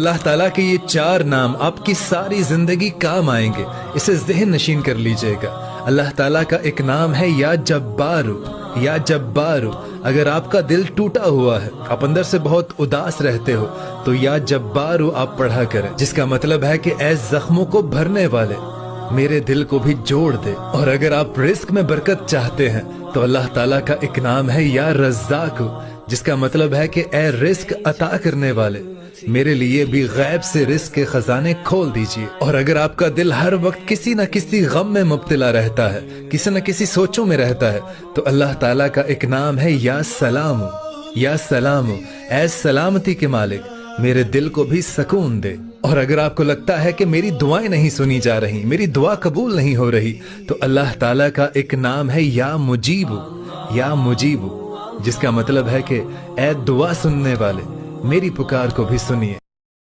اللہ ताला के ये 4 नाम आपकी सारी जिंदगी काम आएंगे, इसे ज़हन नशीन कर लीजिएगा। अल्लाह ताला का एक नाम है या जब्बारू, या जब्बारू। अगर आपका दिल टूटा हुआ है, आप अंदर से बहुत उदास रहते हो, तो या जब्बारू आप पढ़ा करें, जिसका मतलब है कि ऐ जख्मों को भरने वाले, मेरे दिल को भी जोड़ दे। और अगर आप रिस्क में बरकत चाहते हैं तो अल्लाह ताला का एक नाम है या रज़्ज़ाक़, जिसका मतलब है कि ऐ रिस्क अता करने वाले, मेरे लिए भी गैब से रिस्क के खजाने खोल दीजिए। और अगर आपका दिल हर वक्त किसी न किसी गम में मुब्तला रहता है, किसी न किसी सोचों में रहता है, तो अल्लाह ताला का एक नाम है या सलाम, या सलाम, ऐ सलामती के मालिक, मेरे दिल को भी सुकून दे। और अगर आपको लगता है कि मेरी दुआएं नहीं सुनी जा रही, मेरी दुआ कबूल नहीं हो रही, तो अल्लाह ताला का एक नाम है या मुजीबू, या मुजीबू, जिसका मतलब है कि ऐ दुआ सुनने वाले, मेरी पुकार को भी सुनिए।